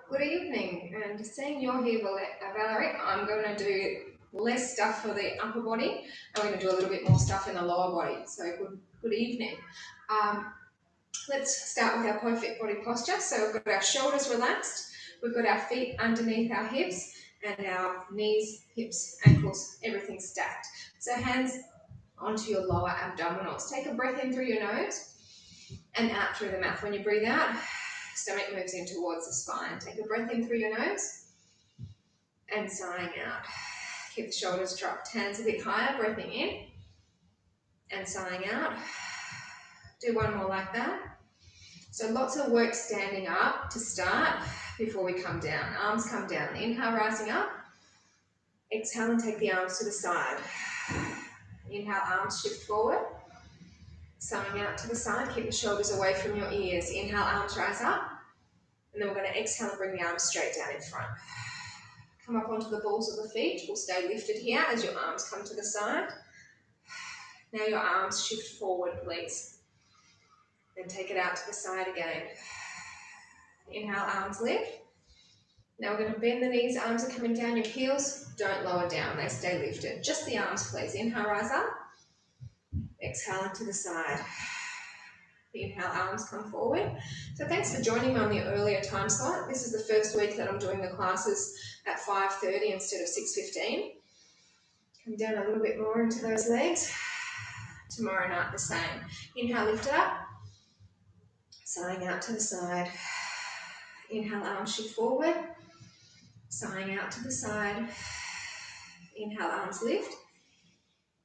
Good evening, and seeing you're here, Valerie, I'm going to do less stuff for the upper body. I'm going to do a little bit more stuff in the lower body. So good evening. Let's start with our perfect body posture. So we've got our shoulders relaxed, we've got our feet underneath our hips, and our knees, hips, ankles, everything stacked. So hands onto your lower abdominals. Take a breath in through your nose and out through the mouth. When you breathe out, stomach moves in towards the spine. Take a breath in through your nose and sighing out. Keep the shoulders dropped, hands a bit higher, breathing in and sighing out. Do one more like that. So lots of work standing up to start before we come down. Arms come down. Inhale, rising up. Exhale and take the arms to the side. Inhale, arms shift forward. Sighing out to the side. Keep the shoulders away from your ears. Inhale, arms rise up. And then we're going to exhale and bring the arms straight down in front. Come up onto the balls of the feet. We'll stay lifted here as your arms come to the side. Now your arms shift forward, please. Then take it out to the side again. Inhale, arms lift. Now we're going to bend the knees. Arms are coming down. Your heels don't lower down. They stay lifted. Just the arms, please. Inhale, rise up. Exhale into the side. Inhale, arms come forward. So thanks for joining me on the earlier time slot. This is the first week that I'm doing the classes at 5:30 instead of 6:15. Come down a little bit more into those legs. Tomorrow night the same. Inhale, lift up. Sighing out to the side. Inhale, arms shift forward. Sighing out to the side. Inhale, arms lift.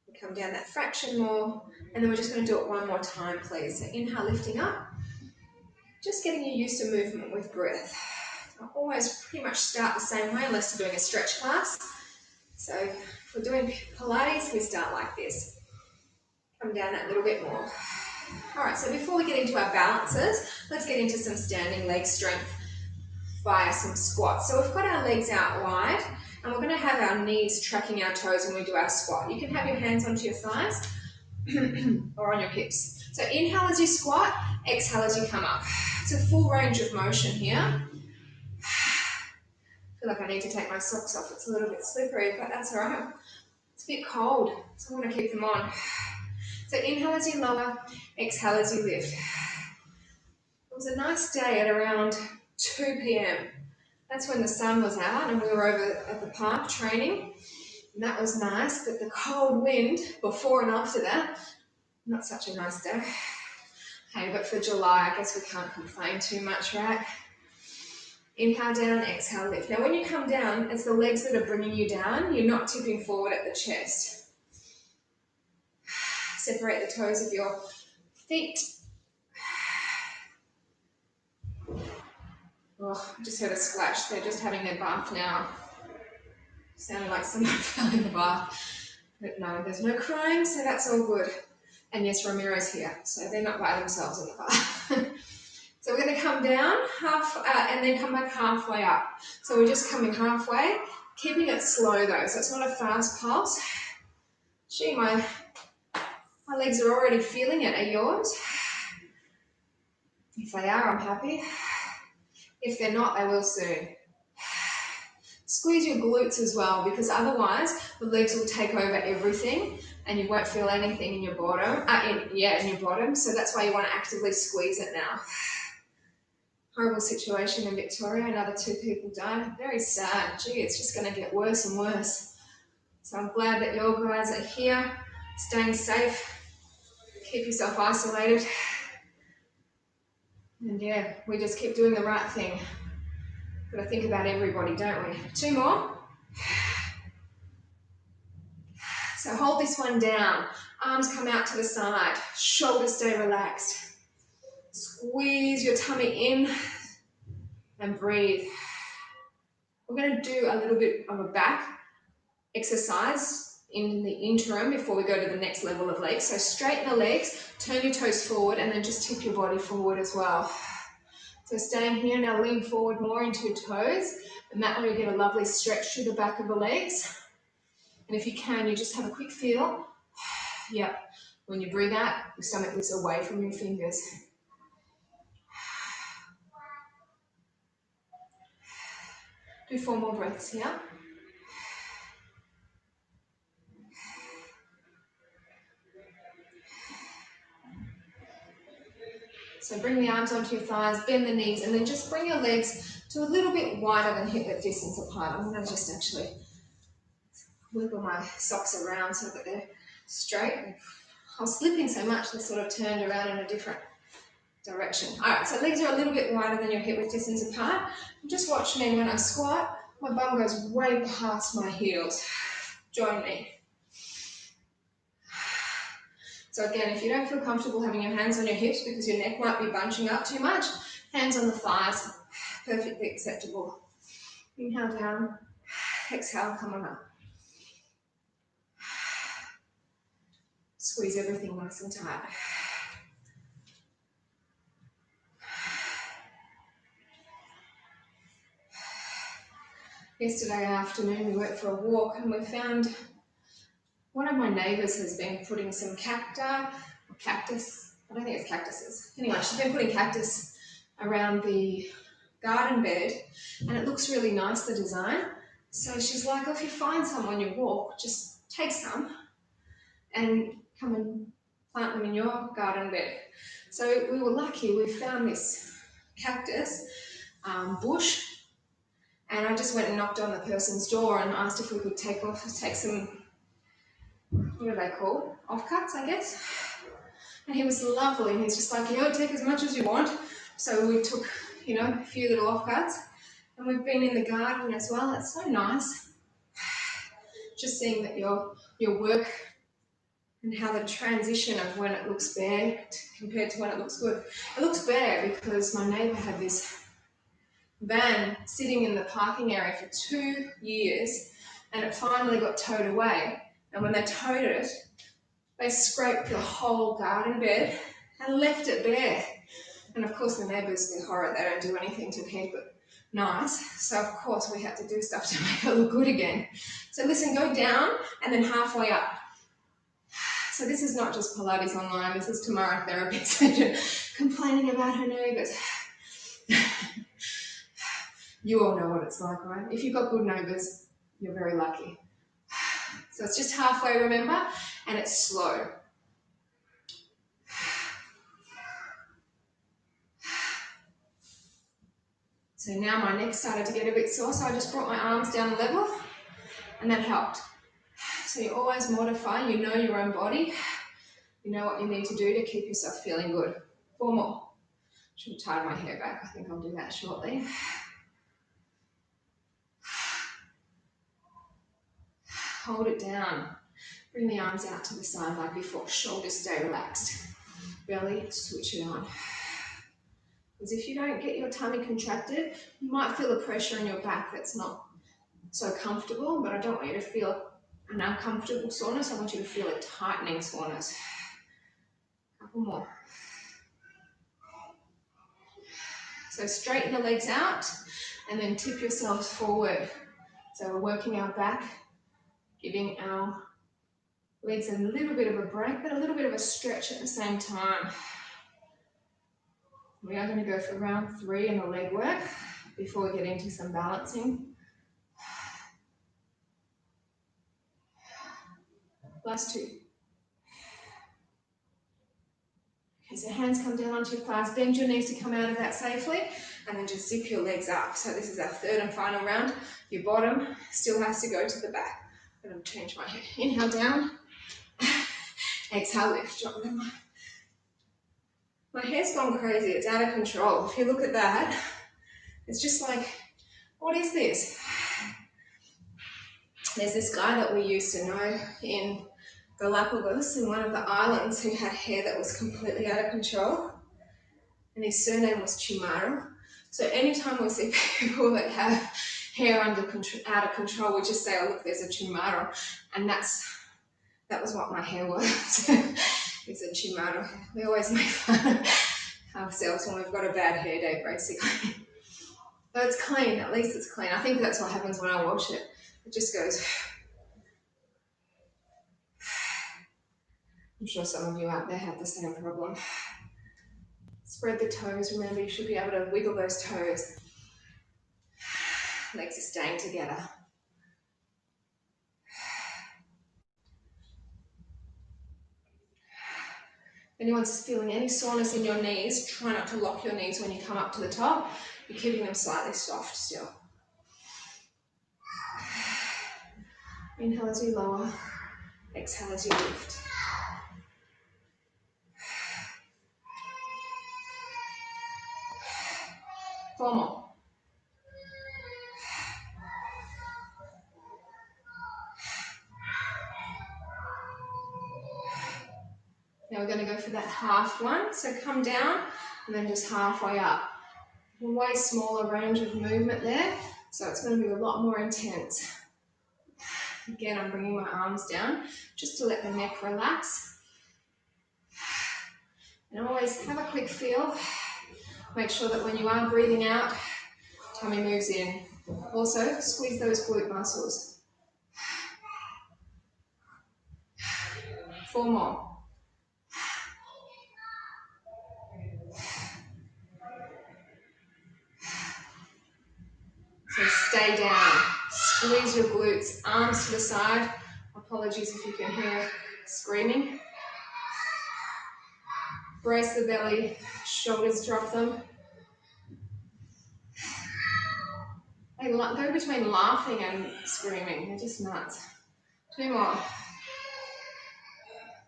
We come down that fraction more, and then we're just going to do it one more time, please. So inhale, lifting up. Just getting you used to movement with breath. I always pretty much start the same way unless you're doing a stretch class. So if we're doing Pilates, we start like this. Come down that little bit more. All right, so before we get into our balances, let's get into some standing leg strength via some squats. So we've got our legs out wide, and we're going to have our knees tracking our toes when we do our squat. You can have your hands onto your thighs or on your hips. So inhale as you squat, exhale as you come up. It's a full range of motion here. I feel like I need to take my socks off. It's a little bit slippery, but that's all right. It's a bit cold, so I'm going to keep them on. So inhale as you lower, exhale as you lift. It was a nice day at around 2 p.m. That's when the sun was out and we were over at the park training. And that was nice, but the cold wind before and after that, not such a nice day. Hey, but for July, I guess we can't complain too much, right? Inhale down, exhale lift. Now when you come down, it's the legs that are bringing you down. You're not tipping forward at the chest. Separate the toes of your feet. Oh, I just heard a splash. They're just having their bath now. Sounded like someone fell in the bath. But no, there's no crying, so that's all good. And yes, Ramiro's here, so they're not by themselves in the bath. So we're going to come down and then come back halfway up. So we're just coming halfway, keeping it slow though, so it's not a fast pulse. Gee, my legs are already feeling it. Are yours? If they are, I'm happy. If they're not, they will soon. Squeeze your glutes as well, because otherwise the legs will take over everything and you won't feel anything in your bottom. In your bottom. So that's why you want to actively squeeze it now. Horrible situation in Victoria. Another 2 people died. Very sad. Gee, it's just going to get worse and worse. So I'm glad that you guys are here, staying safe. Keep yourself isolated. And yeah, we just keep doing the right thing. Got to think about everybody, don't we? 2 more. So hold this one down. Arms come out to the side. Shoulders stay relaxed. Squeeze your tummy in and breathe. We're going to do a little bit of a back exercise in the interim before we go to the next level of legs. So straighten the legs, turn your toes forward, and then just tip your body forward as well. So staying here, now lean forward more into your toes, and that way you get a lovely stretch through the back of the legs. And if you can, you just have a quick feel. Yep. When you breathe out, your stomach lifts away from your fingers. Do 4 more breaths here. So bring the arms onto your thighs, bend the knees, and then just bring your legs to a little bit wider than hip width distance apart. I'm going to just actually wiggle my socks around so that they're straight. I was slipping so much they sort of turned around in a different direction. Alright, so legs are a little bit wider than your hip width distance apart. Just watch me when I squat, my bum goes way past my heels. Join me. So again, if you don't feel comfortable having your hands on your hips because your neck might be bunching up too much, hands on the thighs, perfectly acceptable. Inhale down, exhale, come on up. Squeeze everything nice and tight. Yesterday afternoon we went for a walk and we found one of my neighbours has been putting some cactus, I don't think it's cactuses. Anyway, she's been putting cactus around the garden bed and it looks really nice, the design. So she's like, oh, if you find some on your walk, just take some and come and plant them in your garden bed. So we were lucky, we found this cactus bush, and I just went and knocked on the person's door and asked if we could take some, what are they called? Offcuts, I guess. And he was lovely, and he's just like, yeah, take as much as you want. So we took, you know, a few little offcuts, and we've been in the garden as well. It's so nice. Just seeing that your work and how the transition of when it looks bare compared to when it looks good. It looks bare because my neighbour had this van sitting in the parking area for 2 years and it finally got towed away. And when they towed it, they scraped the whole garden bed and left it bare. And of course the neighbours, the horror, they don't do anything to keep it nice. So of course we had to do stuff to make it look good again. So listen, go down and then halfway up. So this is not just Pilates online, this is Tamara therapy session, complaining about her neighbours. You all know what it's like, right? If you've got good neighbours, you're very lucky. So it's just halfway, remember? And it's slow. So now my neck started to get a bit sore, so I just brought my arms down a level, and that helped. So you always modify, you know your own body, you know what you need to do to keep yourself feeling good. 4 more. Should have tied my hair back, I think I'll do that shortly. Hold it down. Bring the arms out to the side like before. Shoulders stay relaxed. Belly, switch it on. Because if you don't get your tummy contracted, you might feel a pressure in your back that's not so comfortable, but I don't want you to feel an uncomfortable soreness. I want you to feel a tightening soreness. Couple more. So straighten the legs out and then tip yourselves forward. So we're working our back, giving our legs a little bit of a break, but a little bit of a stretch at the same time. We are going to go for round 3 in the leg work before we get into some balancing. Last 2. Okay, so hands come down onto your thighs, bend your knees to come out of that safely, and then just zip your legs up. So this is our 3rd and final round. Your bottom still has to go to the back. I'm going to change my hair. Inhale down, exhale lift, drop them. My hair's gone crazy, it's out of control. If you look at that, it's just like, what is this? There's this guy that we used to know in Galapagos, in one of the islands, who had hair that was completely out of control, and his surname was Chimaru. So anytime we see people that have hair out of control, we just say, oh look, there's a Chimaru, and that was what my hair was. It's a Chimaru. We always make fun of ourselves when we've got a bad hair day, basically. But it's clean, at least it's clean. I think that's what happens when I wash it. It just goes. I'm sure some of you out there have the same problem. Spread the toes. Remember, you should be able to wiggle those toes. Legs are staying together. If anyone's feeling any soreness in your knees, try not to lock your knees when you come up to the top. You're keeping them slightly soft still. Inhale as you lower, exhale as you lift. 4 more. Now we're going to go for that half one. So come down and then just halfway up. A way smaller range of movement there, so it's going to be a lot more intense. Again, I'm bringing my arms down just to let the neck relax. And always have a quick feel. Make sure that when you are breathing out, tummy moves in. Also, squeeze those glute muscles. 4 more. So stay down. Squeeze your glutes, arms to the side. Apologies if you can hear screaming. Brace the belly, shoulders drop them. They go between laughing and screaming. They're just nuts. 2 more.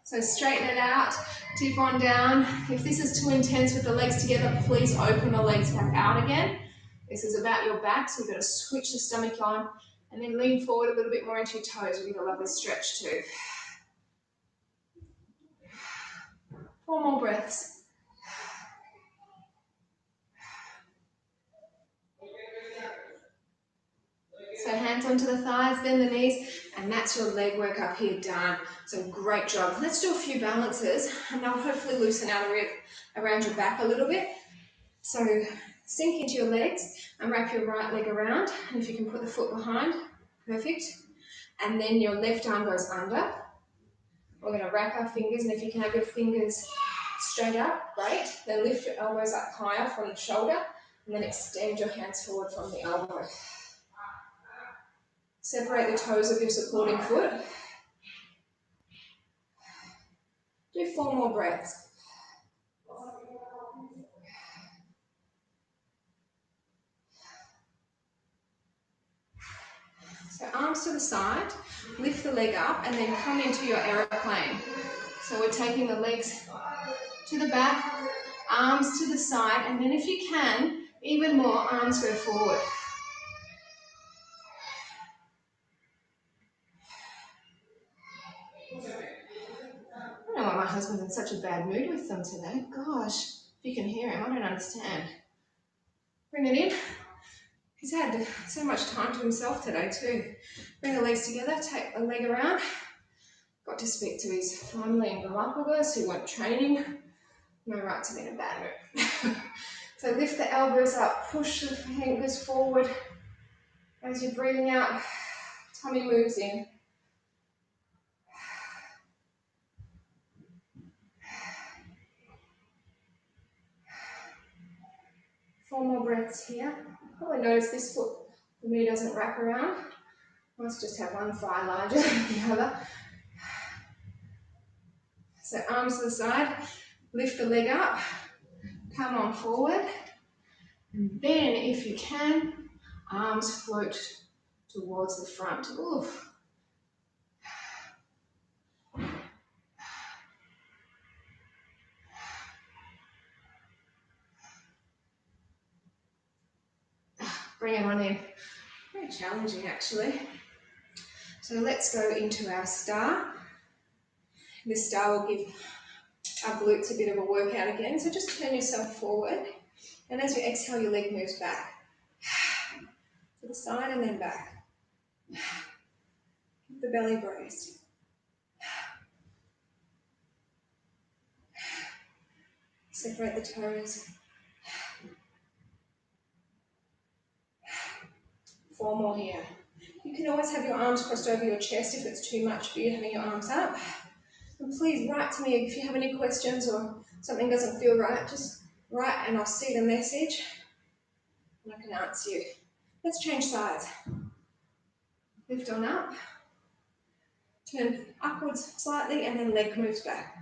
So straighten it out, dip on down. If this is too intense with the legs together, please open the legs back out again. This is about your back, so you've got to switch the stomach on and then lean forward a little bit more into your toes. We get a lovely stretch too. 4 more breaths. So hands onto the thighs, bend the knees, and that's your leg work up here done. So great job. Let's do a few balances, and they'll hopefully loosen out around your back a little bit. So sink into your legs and wrap your right leg around, and if you can put the foot behind, perfect. And then your left arm goes under. We're going to wrap our fingers, and if you can have your fingers straight up, great. Then lift your elbows up higher from the shoulder, and then extend your hands forward from the elbow. Separate the toes of your supporting foot. Do 4 more breaths. So arms to the side, lift the leg up and then come into your aeroplane. So we're taking the legs to the back, arms to the side, and then if you can, even more, arms go forward. I don't know why my husband's in such a bad mood with them today. Gosh, if you can hear him, I don't understand. Bring it in. He's had so much time to himself today too. Bring the legs together, take the leg around. Got to speak to his family in Galapagos who weren't training. No right to be in a bad mood. So lift the elbows up, push the fingers forward. As you're breathing out, tummy moves in. 4 more breaths here. Probably notice this foot for me doesn't wrap around. I must just have one thigh larger than the other. So arms to the side, lift the leg up, come on forward, and then if you can, arms float towards the front. Oof. Bring it on in. Very challenging actually. So let's go into our star. This star will give our glutes a bit of a workout again. So just turn yourself forward. And as you exhale, your leg moves back. To the side and then back. Keep the belly braced. Separate the toes. 4 more here. You can always have your arms crossed over your chest if it's too much for you having your arms up. And please write to me if you have any questions or something doesn't feel right. Just write and I'll see the message and I can answer you. Let's change sides. Lift on up, turn upwards slightly, and then leg moves back.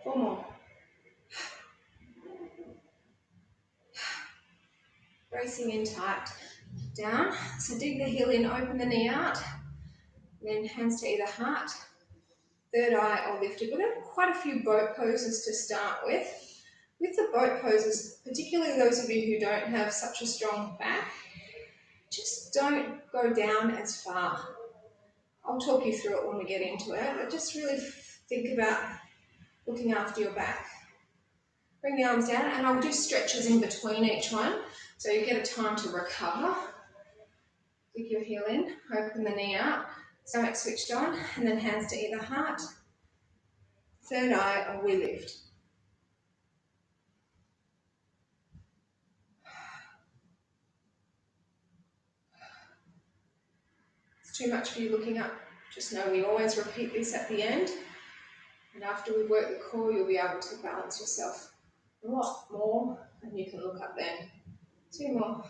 4 more. Bracing in tight. Down. So dig the heel in, open the knee out. Then hands to either heart, third eye, or lifted. We're going to have quite a few boat poses to start with. With the boat poses, particularly those of you who don't have such a strong back, just don't go down as far. I'll talk you through it when we get into it, but just really think about looking after your back. Bring the arms down, and I'll do stretches in between each one, so you get a time to recover. Dig your heel in, open the knee out, stomach switched on, and then hands to either heart, third eye, or we lift. It's too much for you looking up. Just know we always repeat this at the end, and after we work the core, you'll be able to balance yourself a lot more, and you can look up then. 2 more.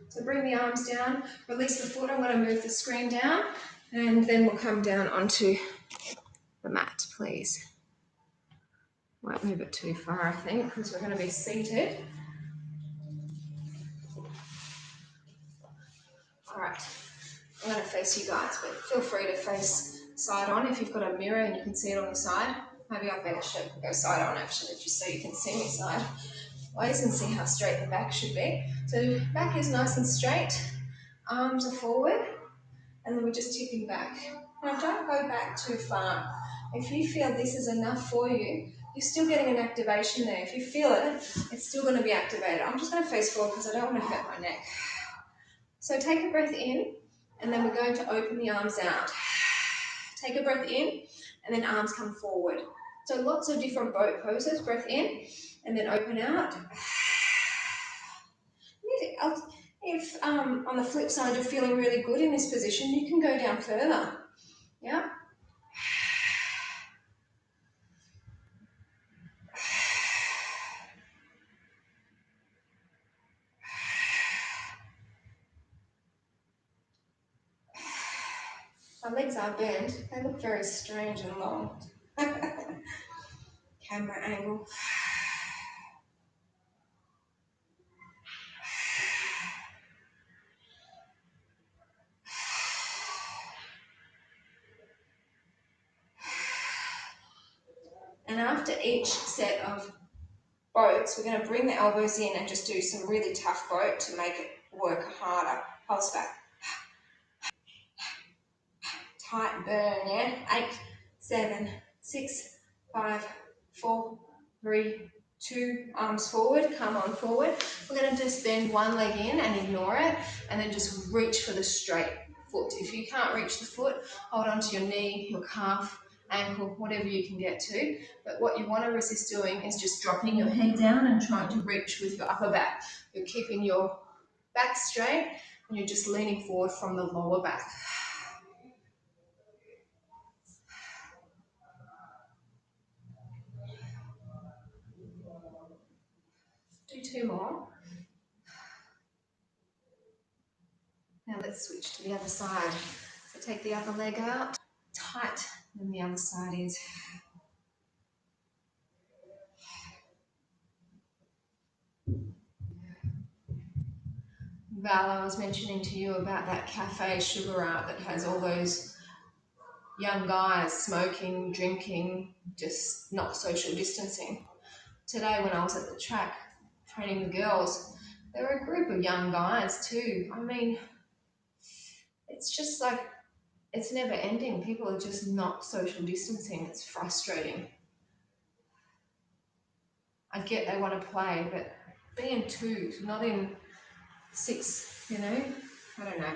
So bring the arms down, release the foot. I'm going to move the screen down, and then we'll come down onto the mat, please. Won't move it too far, I think, because we're going to be seated. All right, I'm going to face you guys, but feel free to face side on if you've got a mirror and you can see it on the side. Maybe I better go side on actually, just so you can see me sideways and see how straight the back should be. So back is nice and straight, arms are forward, and then we're just tipping back. Now don't go back too far. If you feel this is enough for you, you're still getting an activation there. If you feel it, it's still going to be activated. I'm just going to face forward because I don't want to hurt my neck. So take a breath in, and then we're going to open the arms out. Take a breath in, and then arms come forward. So lots of different boat poses. Breath in, and then open out. If on the flip side you're feeling really good in this position, you can go down further. Yeah. My legs are bent. They look very strange and long. Camera angle. And after each set of boats, we're going to bring the elbows in and just do some really tough boat to make it work harder. Pulse back. Tight burn, yeah? 8, 7, 6, 5, 4, 3, 2, arms forward, come on forward. We're going to just bend one leg in and ignore it, and then just reach for the straight foot. If you can't reach the foot, hold on to your knee, your calf, ankle, whatever you can get to. But what you want to resist doing is just dropping your head down and trying to reach with your upper back. You're keeping your back straight, and you're just leaning forward from the lower back. Do 2 more. Now let's switch to the other side. So take the other leg out, tight, and the other side is. Val, I was mentioning to you about that cafe sugar art that has all those young guys smoking, drinking, just not social distancing. Today when I was at the track training the girls, there were a group of young guys too. I mean, it's just like, it's never ending. People are just not social distancing. It's frustrating. I get they want to play, but be in 2, not in 6, you know? I don't know.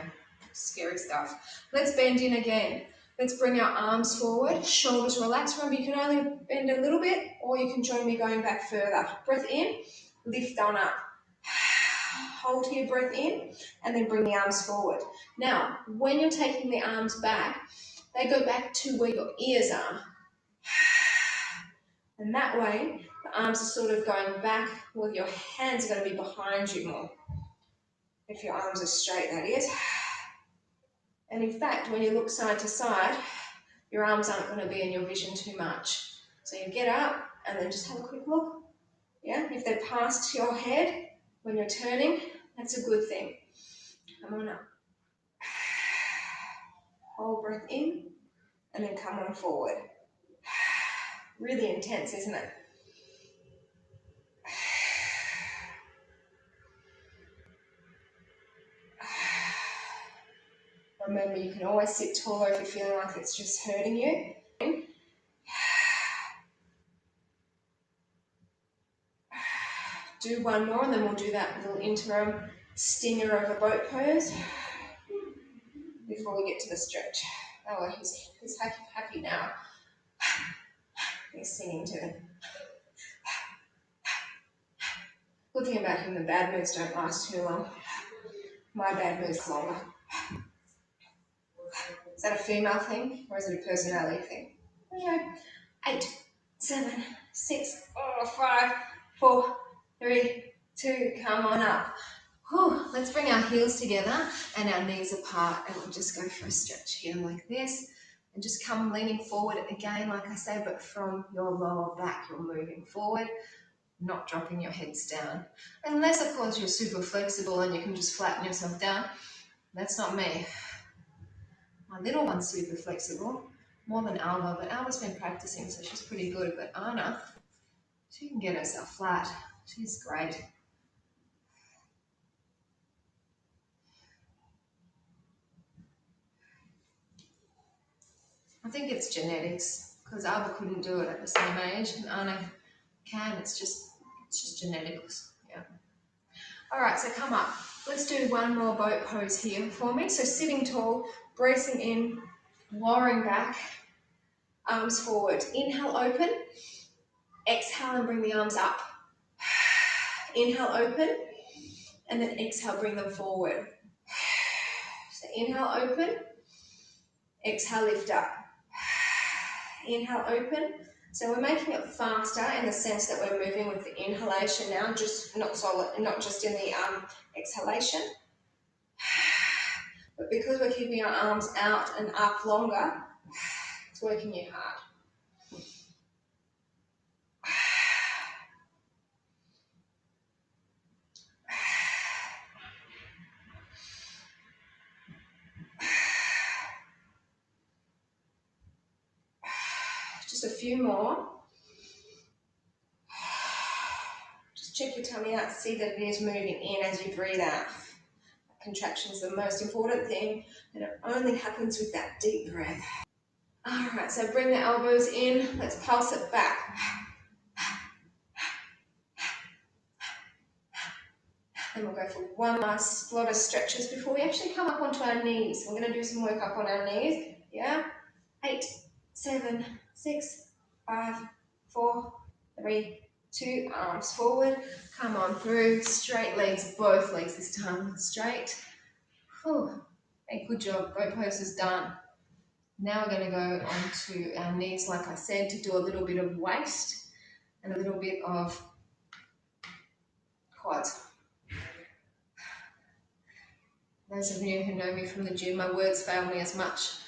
Scary stuff. Let's bend in again. Let's bring our arms forward, shoulders relaxed. Remember, you can only bend a little bit, or you can join me going back further. Breath in, lift on up. Hold your breath in and then bring the arms forward. Now, when you're taking the arms back, they go back to where your ears are. And that way, the arms are sort of going back, well, your hands are going to be behind you more. If your arms are straight, that is. And in fact, when you look side to side, your arms aren't going to be in your vision too much. So you get up and then just have a quick look. Yeah, if they're past your head when you're turning, that's a good thing. Come on up. Hold breath in and then come on forward. Really intense, isn't it? Remember, you can always sit taller if you're feeling like it's just hurting you. Do one more and then we'll do that little interim stinger over boat pose before we get to the stretch. Oh, he's happy now. He's singing too. Good thing about him, the bad moods don't last too long. My bad moods longer. Is that a female thing or is it a personality thing? Okay. 8, 7, 6, 5, 4, 3, 2, come on up. Whew. Let's bring our heels together and our knees apart and we'll just go for a stretch here like this and just come leaning forward again, like I say, but from your lower back you're moving forward, not dropping your heads down. Unless of course you're super flexible and you can just flatten yourself down. That's not me. My little one's super flexible, more than Alba, but Alba's been practicing so she's pretty good, but Anna, she can get herself flat. She's great. I think it's genetics because Alba couldn't do it at the same age and Anna can. It's just genetics. Yeah. All right, so come up. Let's do one more boat pose here for me. So sitting tall, bracing in, lowering back, arms forward. Inhale, open. Exhale and bring the arms up. Inhale, open. And then exhale, bring them forward. So inhale, open. Exhale, lift up. Inhale, open. So we're making it faster in the sense that we're moving with the inhalation now, just not just in the exhalation. But because we're keeping our arms out and up longer, it's working you hard. Just a few more. Just check your tummy out, see that it is moving in as you breathe out. Contraction is the most important thing, and it only happens with that deep breath. All right, so bring the elbows in. Let's pulse it back. And we'll go for one last lot of stretches before we actually come up onto our knees. We're going to do some work up on our knees. Yeah? 8, 7, 6, 5, 4, 3, 2. Arms forward. Come on through. Straight legs, both legs this time. Straight. Whew. Hey, good job. Boat pose is done. Now we're going to go onto our knees, like I said, to do a little bit of waist and a little bit of quads. Those of you who know me from the gym, my words fail me as much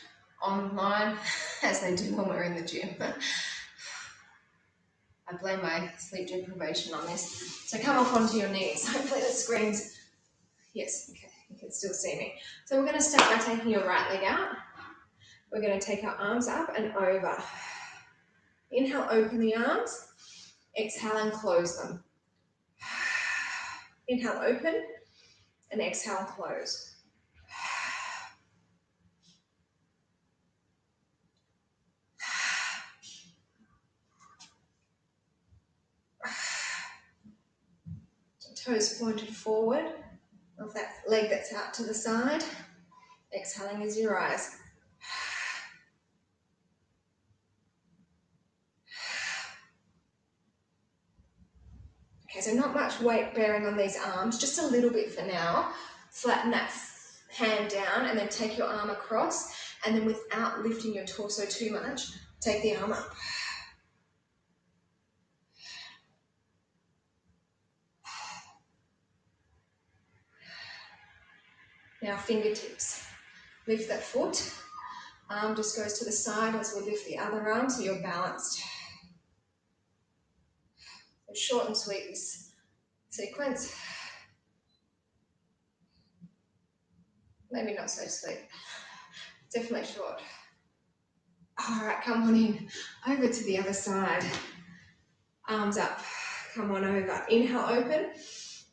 online as they do when we're in the gym. I blame my sleep deprivation on this. So come up onto your knees. Hopefully the screen's, yes, okay, you can still see me. So we're going to start by taking your right leg out. We're going to take our arms up and over. Inhale, open the arms. Exhale and close them. Inhale, open, and exhale, close. Toes pointed forward of that leg that's out to the side. Exhaling as you rise. Okay, so not much weight bearing on these arms, just a little bit for now. Flatten that hand down and then take your arm across, and then without lifting your torso too much, take the arm up. Now fingertips. Lift that foot. Arm just goes to the side as we lift the other arm so you're balanced. So short and sweet this sequence. Maybe not so sweet. Definitely short. All right, come on in. Over to the other side. Arms up. Come on over. Inhale, open.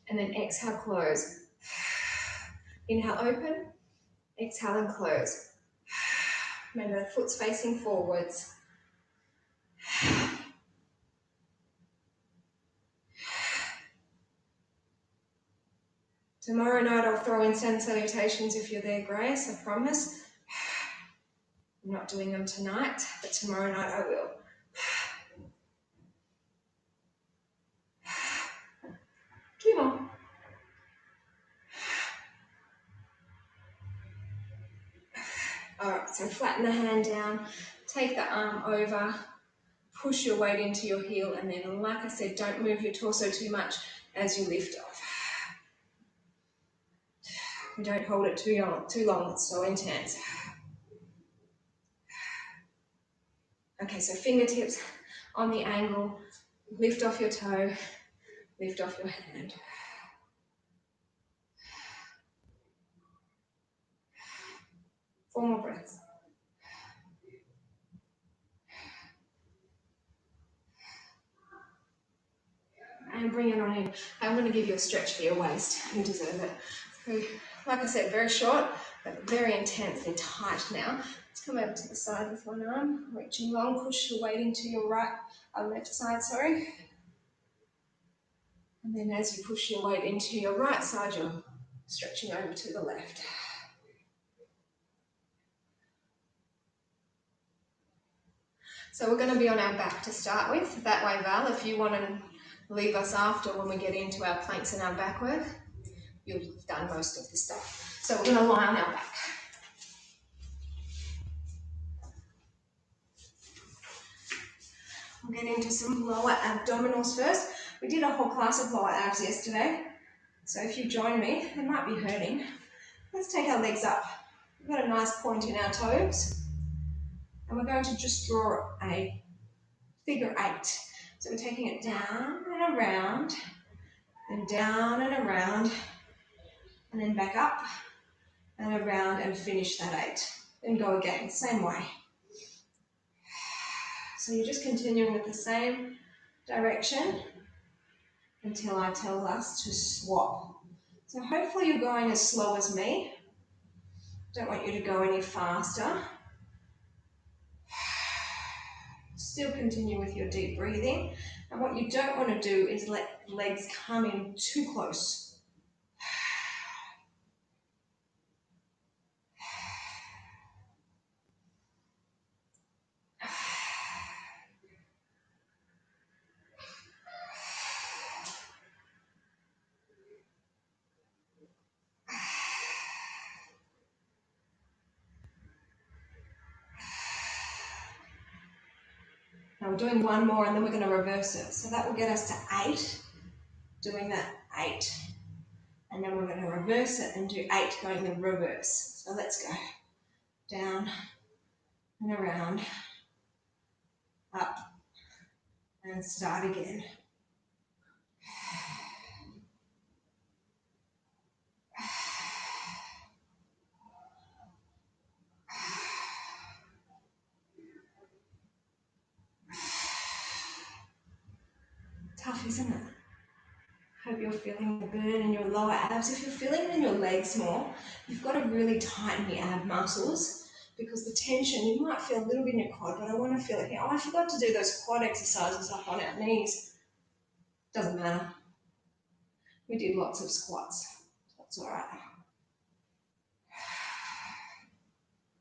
And then exhale, close. Inhale, open. Exhale and close. Remember, the foot's facing forwards. Tomorrow night I'll throw in sun salutations if you're there, Grace, I promise. I'm not doing them tonight, but tomorrow night I will. Two more. Alright, so flatten the hand down, take the arm over, push your weight into your heel, and then, like I said, don't move your torso too much as you lift off. And don't hold it too long, it's so intense. Okay, so fingertips on the angle, lift off your toe, lift off your hand. Four more breaths. And bring it on in. I'm going to give you a stretch for your waist. You deserve it. So, like I said, very short, but very intense and tight now. Let's come over to the side with one arm, reaching long, push your weight into your left side, sorry. And then as you push your weight into your right side, you're stretching over to the left. So we're going to be on our back to start with. That way, Val, if you want to leave us after when we get into our planks and our back work, you'll have done most of the stuff. So we're going to lie on our back. We'll get into some lower abdominals first. We did a whole class of lower abs yesterday. So if you join me, they might be hurting. Let's take our legs up. We've got a nice point in our toes. And we're going to just draw a figure 8. So we're taking it down and around, and down and around, and then back up and around and finish that 8. Then go again, same way. So you're just continuing with the same direction until I tell us to swap. So hopefully you're going as slow as me. Don't want you to go any faster. Still continue with your deep breathing. And what you don't want to do is let legs come in too close. Now we're doing one more and then we're going to reverse it. So that will get us to 8, doing that 8. And then we're going to reverse it and do 8 going in reverse. So let's go. Down and around, up, and start again. Tough, isn't it? Hope you're feeling the burn in your lower abs. If you're feeling it in your legs more, you've got to really tighten the ab muscles because the tension, you might feel a little bit in your quad, but I want to feel it here. Oh, I forgot to do those quad exercises up on our knees. Doesn't matter. We did lots of squats. That's all right.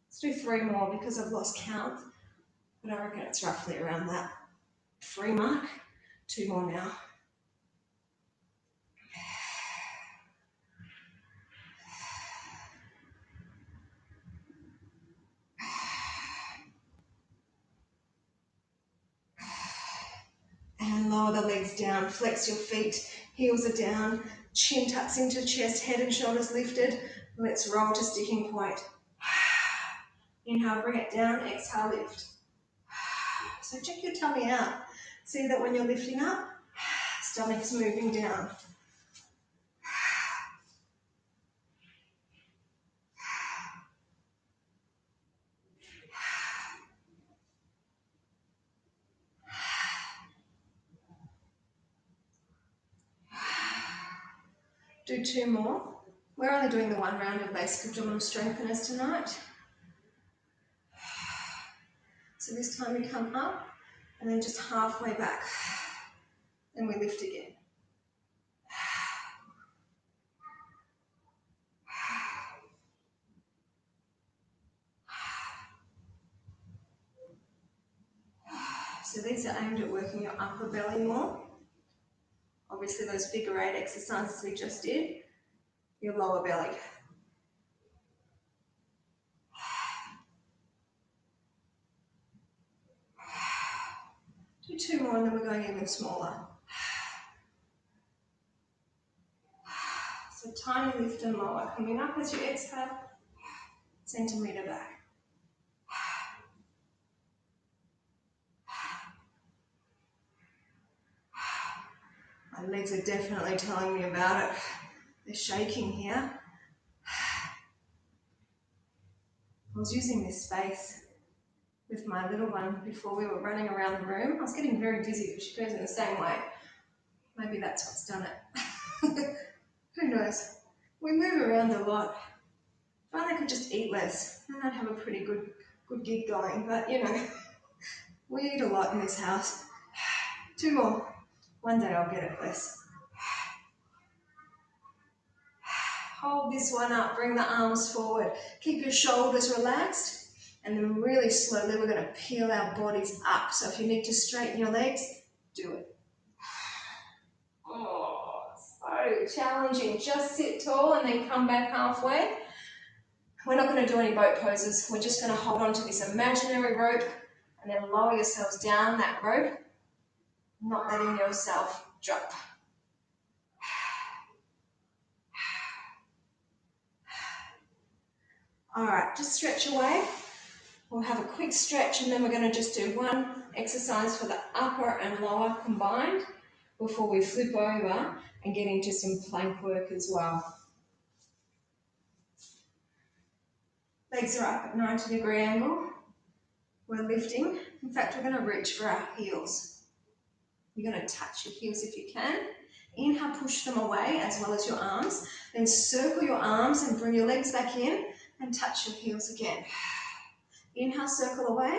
Let's do 3 more because I've lost count, but I reckon it's roughly around that 3 mark. 2 more now. down. Flex your feet, heels are down, chin tucks into chest, head and shoulders lifted. Let's roll to sticking point. Inhale, bring it down, exhale, lift. So check your tummy out. See that when you're lifting up, stomach's moving down. Do 2 more. We're only doing the 1 round of basic abdominal strengtheners tonight. So this time we come up and then just halfway back. Then we lift again. So these are aimed at working your upper belly more. Obviously those figure 8 exercises we just did, your lower belly. Do 2 more and then we're going even smaller. So tiny lift and lower, coming up as you exhale, centimetre back. My legs are definitely telling me about it. They're shaking here. I was using this space with my little one before we were running around the room. I was getting very dizzy because she goes in the same way. Maybe that's what's done it. Who knows? We move around a lot. If only I could just eat less, then I'd have a pretty good gig going. But you know, we eat a lot in this house. 2 more. One day I'll get it less. Hold this one up, bring the arms forward. Keep your shoulders relaxed, and then really slowly we're going to peel our bodies up. So if you need to straighten your legs, do it. Oh, so challenging. Just sit tall and then come back halfway. We're not going to do any boat poses. We're just going to hold on to this imaginary rope and then lower yourselves down that rope, not letting yourself drop. All right, just stretch away. We'll have a quick stretch and then we're going to just do 1 exercise for the upper and lower combined before we flip over and get into some plank work as well. Legs are up at 90-degree angle. We're lifting. In fact, we're going to reach for our heels. You're going to touch your heels if you can. Inhale, push them away as well as your arms. Then circle your arms and bring your legs back in and touch your heels again. Inhale, circle away.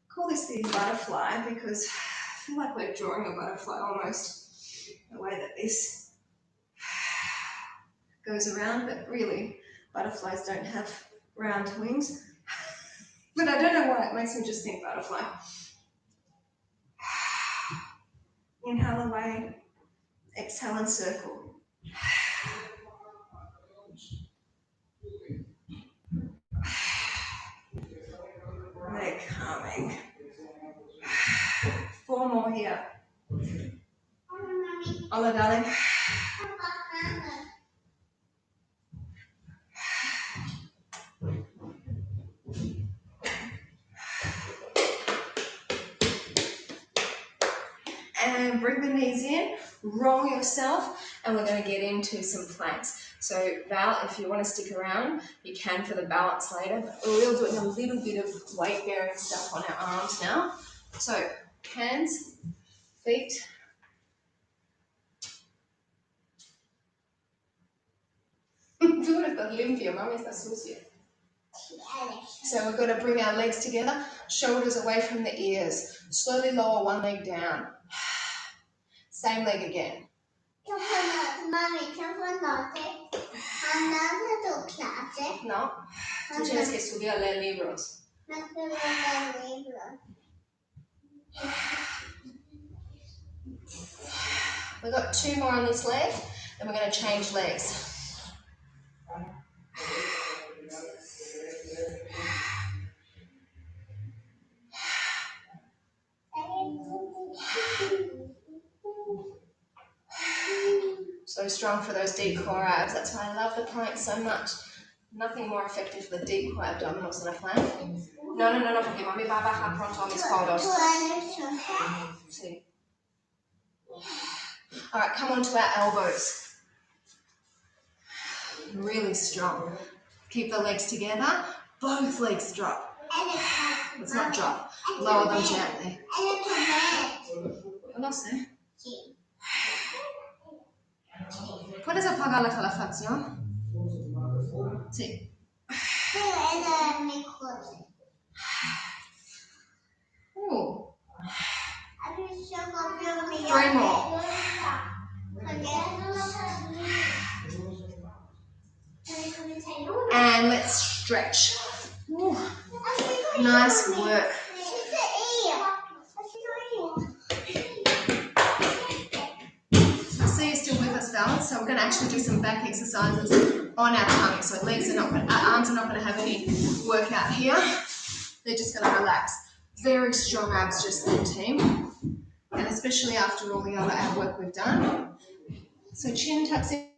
Call this the butterfly because I feel like we're drawing a butterfly almost, the way that this goes around, but really butterflies don't have round wings. But I don't know why it makes me just think butterfly. Inhale away, exhale and circle. They're coming. 4 more here. Hola, darling. And bring the knees in, roll yourself, and we're going to get into some planks. So Val, if you want to stick around, you can for the balance later, but we're doing a little bit of weight bearing stuff on our arms now. So hands, feet. Tú no estás limpio, mami está sucia. So we're going to bring our legs together, shoulders away from the ears. Slowly lower one leg down. Same leg again. Mami, ¿qué fue noche? ¿Andando tu clase? No, tú tienes que estudiar, leer libros. No quiero leer libros. We've got 2 more on this leg, then we're going to change legs. So strong for those deep core abs. That's why I love the plank so much. Nothing more effective for the deep core abdominals than a plank. No, porque mami va a bajar pronto a mis codos. Sí. All right, come on to our elbows. Really strong. Keep the legs together. Both legs drop. Let's not drop. Lower them gently. No sé. ¿Puedes apagar la calefacción? Sí. Ooh. 3 more. And let's stretch. Ooh. Nice work. I see you're still with us, Val. So we're going to actually do some back exercises on our tummy. So our arms are not going to have any workout here. They're just going to relax. Very strong abs just then, team. And especially after all the other ab work we've done. So chin tucks in.